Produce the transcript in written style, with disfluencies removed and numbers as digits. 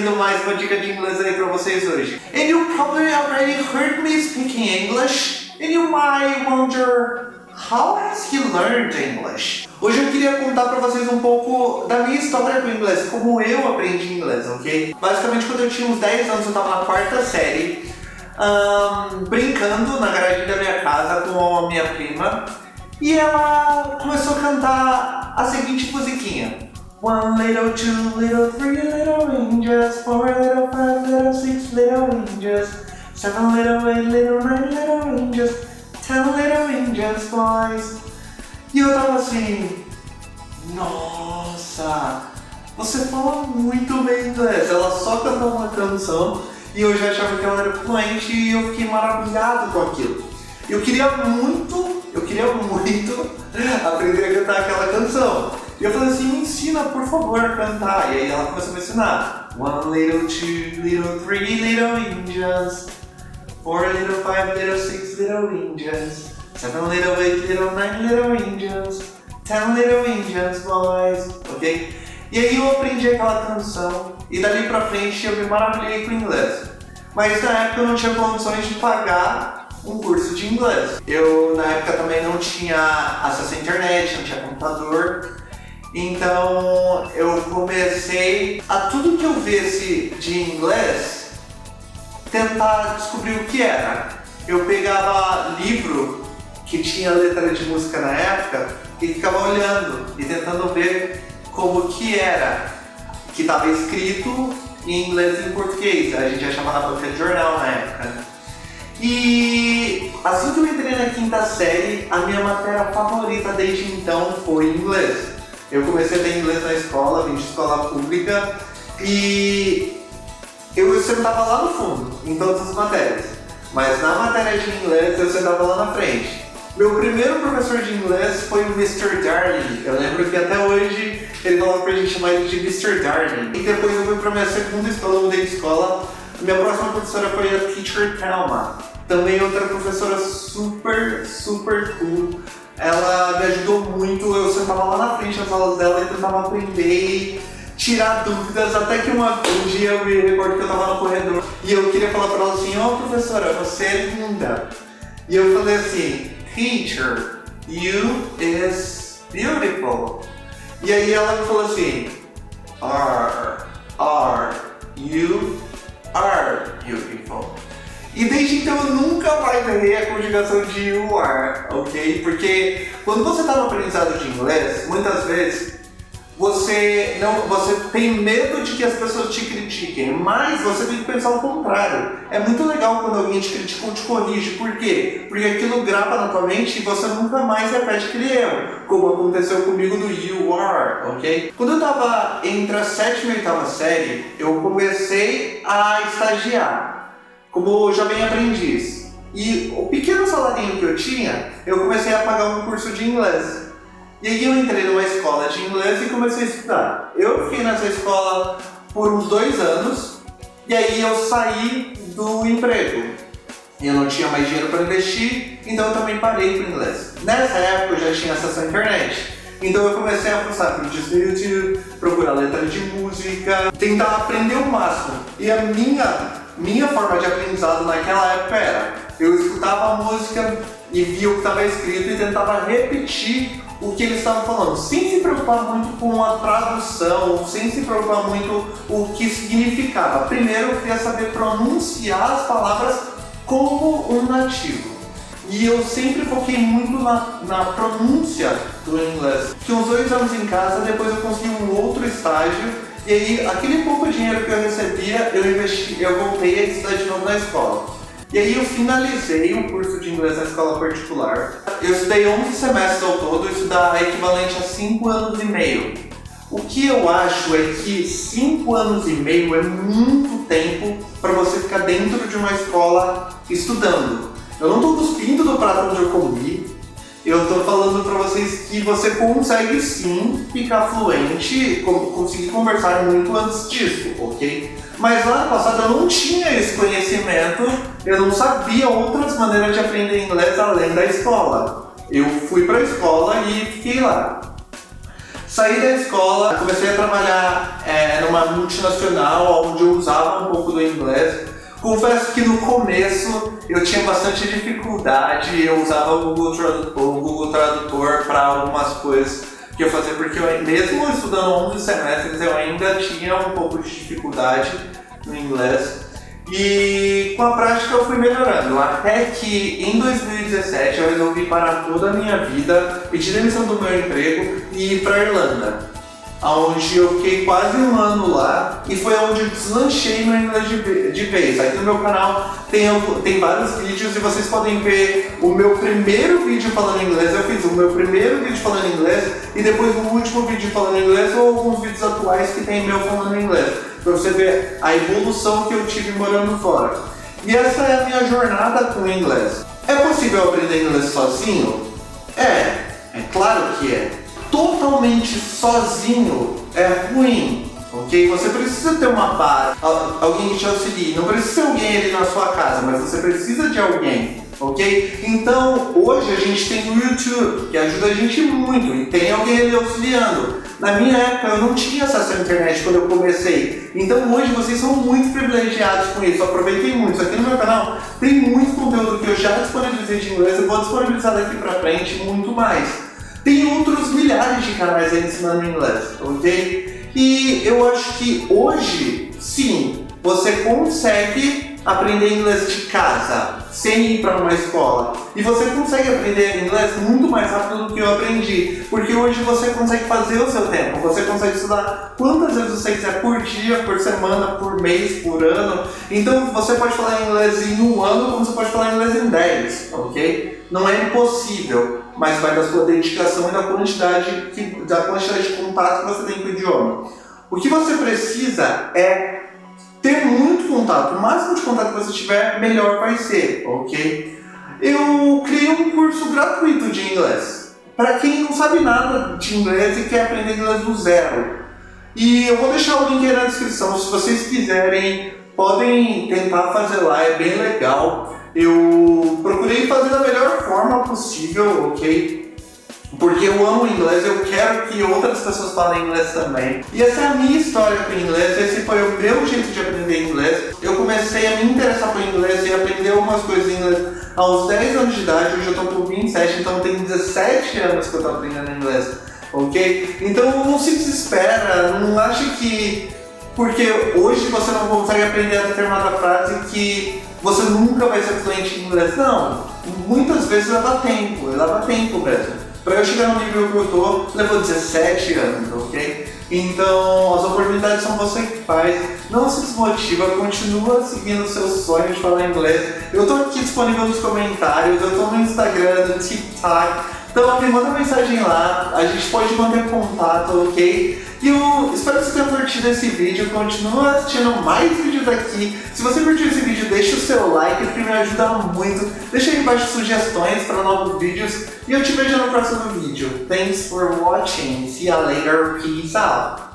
trazendo mais uma dica de inglês aí pra vocês hoje. And you probably already heard me speaking English, and you might wonder, how has he learned English? Hoje eu queria contar pra vocês um pouco da minha história com o inglês, como eu aprendi inglês, ok? Basicamente, quando eu tinha uns 10 anos, eu tava na quarta série, brincando na garagem da minha casa com a minha prima, e ela começou a cantar a seguinte musiquinha. One little, two little, three little angels, four little, five little, six little angels, seven little, eight little, nine little angels, 10 little angels boys. E eu tava assim, nossa, você fala muito bem inglês. Ela só cantava uma canção e eu já achava que ela era fluente e eu fiquei maravilhado com aquilo. Eu queria muito aprender a cantar aquela canção. E eu falei assim, me ensina por favor a cantar. E aí ela começou a me ensinar. One little, two little, three little angels, four little, five little, six little angels, seven little, eight little, nine little angels, 10 little angels boys, ok? E aí eu aprendi aquela canção e dali pra frente eu me maravilhei com o inglês. Mas na época eu não tinha condições de pagar um curso de inglês. Eu na época também não tinha acesso à internet, não tinha computador. Então eu comecei a tudo que eu visse de inglês tentar descobrir o que era. Eu pegava livro que tinha letra de música na época e ficava olhando e tentando ver como que era, que estava escrito em inglês e em português. A gente achava na banca de jornal na época. E assim que eu entrei na quinta série, a minha matéria favorita desde então foi inglês. Eu comecei a ter inglês na escola, vim de escola pública e eu sentava lá no fundo, em todas as matérias. Mas na matéria de inglês eu sentava lá na frente. Meu primeiro professor de inglês foi o Mr. Darling. Eu lembro que até hoje ele falava pra gente chamar ele de Mr. Darling. E depois eu fui pra minha segunda escola, eu mudei de escola. Minha próxima professora foi a Teacher Thelma. Também outra professora super cool. Ela me ajudou muito, eu sentava lá na frente nas aulas dela e tentava aprender, tirar dúvidas, até que um dia eu me recordo que eu estava no corredor e eu queria falar para ela assim, professora, você é linda. E eu falei assim, teacher, you is beautiful. E aí ela me falou assim, you are beautiful. E desde então eu nunca mais errei a conjugação de you are, ok? Porque quando você está no aprendizado de inglês, muitas vezes você tem medo de que as pessoas te critiquem, mas você tem que pensar o contrário. É muito legal quando alguém te critica ou te corrige. Por quê? Porque aquilo grava na tua mente e você nunca mais repete aquele erro, como aconteceu comigo do you are, ok? Quando eu estava entre a 7ª e a 8ª série, eu comecei a estagiar como jovem aprendiz. E o pequeno salarinho que eu tinha, eu comecei a pagar um curso de inglês. E aí eu entrei numa escola de inglês e comecei a estudar. Eu fiquei nessa escola por uns 2 anos, e aí eu saí do emprego. Eu não tinha mais dinheiro para investir, então eu também parei com o inglês. Nessa época eu já tinha acesso à internet. Então eu comecei a postar vídeos no YouTube, procurar letra de música, tentar aprender o máximo. E a minha forma de aprendizado naquela época era, eu escutava a música e via o que estava escrito e tentava repetir o que eles estavam falando, sem se preocupar muito com a tradução, sem se preocupar muito o que significava. Primeiro eu queria saber pronunciar as palavras como um nativo. E eu sempre foquei muito na pronúncia do inglês. Fiquei uns 2 anos em casa, depois eu consegui um outro estágio. E aí, aquele pouco dinheiro que eu recebia, eu voltei a estudar de novo na escola. E aí eu finalizei um curso de inglês na escola particular. Eu estudei 11 semestres ao todo, isso dá equivalente a 5 anos e meio. O que eu acho é que 5 anos e meio é muito tempo para você ficar dentro de uma escola estudando. Eu não estou cuspindo do prato onde eu comi. Eu estou falando para vocês que você consegue sim ficar fluente, conseguir conversar muito antes disso, ok? Mas lá no passado eu não tinha esse conhecimento, eu não sabia outras maneiras de aprender inglês além da escola. Eu fui para a escola e fiquei lá. Saí da escola, comecei a trabalhar numa multinacional, onde eu usava um pouco do inglês. Confesso que no começo eu tinha bastante dificuldade, eu usava o Google Tradutor para algumas coisas que eu fazia, porque mesmo estudando 11 semestres eu ainda tinha um pouco de dificuldade no inglês. E com a prática eu fui melhorando, até que em 2017 eu resolvi parar toda a minha vida, pedir demissão do meu emprego e ir para a Irlanda, onde eu fiquei quase um ano lá e foi onde eu deslanchei meu inglês de vez. Aqui no meu canal tem vários vídeos e vocês podem ver o meu primeiro vídeo falando inglês. Eu fiz o meu primeiro vídeo falando inglês e depois o último vídeo falando inglês ou alguns vídeos atuais que tem meu falando inglês, para você ver a evolução que eu tive morando fora. E essa é a minha jornada com o inglês. É possível aprender inglês sozinho? É claro que é. Totalmente sozinho é ruim, ok? Você precisa ter uma base, alguém que te auxilie. Não precisa ser alguém ali na sua casa, mas você precisa de alguém, ok? Então, hoje a gente tem o YouTube, que ajuda a gente muito, e tem alguém ali auxiliando. Na minha época, eu não tinha acesso à internet quando eu comecei. Então, hoje vocês são muito privilegiados com isso. Aproveitem muito. Aqui no meu canal tem muito conteúdo que eu já disponibilizei de inglês e vou disponibilizar daqui pra frente muito mais. Tem outros milhares de canais aí ensinando inglês, ok? E eu acho que hoje, sim, você consegue aprender inglês de casa, sem ir para uma escola. E você consegue aprender inglês muito mais rápido do que eu aprendi, porque hoje você consegue fazer o seu tempo, você consegue estudar quantas vezes você quiser por dia, por semana, por mês, por ano. Então você pode falar inglês em um ano, como você pode falar inglês em 10, ok? Não é impossível, mas vai da sua dedicação e da quantidade de contato que você tem com o idioma. O que você precisa é ter muito contato. O máximo de contato que você tiver, melhor vai ser, ok? Eu criei um curso gratuito de inglês para quem não sabe nada de inglês e quer aprender inglês do zero. E eu vou deixar o link aí na descrição. Se vocês quiserem, podem tentar fazer lá, é bem legal. Eu procurei fazer da melhor forma possível, ok? Porque eu amo inglês, eu quero que outras pessoas falem inglês também. E essa é a minha história com inglês, esse foi o meu jeito de aprender inglês. Eu comecei a me interessar por inglês e aprender algumas coisas em inglês aos 10 anos de idade, hoje eu estou com 27, então tem 17 anos que eu estou aprendendo inglês, ok? Então não se desespera, não ache que porque hoje você não consegue aprender a determinada frase que você nunca vai ser fluente em inglês. Não, muitas vezes leva tempo mesmo. Para eu chegar no nível que eu tô, levou 17 anos, ok? Então, as oportunidades são você que faz. Não se desmotiva, continua seguindo o seu sonho de falar inglês. Eu tô aqui disponível nos comentários, eu tô no Instagram, no TikTok. Então, me manda mensagem lá, a gente pode manter contato, ok? E eu espero que você tenha curtido esse vídeo, continua assistindo mais vídeos aqui. Se você curtiu esse vídeo, deixa o seu like, porque me ajuda muito. Deixa aí embaixo sugestões para novos vídeos e eu te vejo no próximo vídeo. Thanks for watching, see you later, peace out.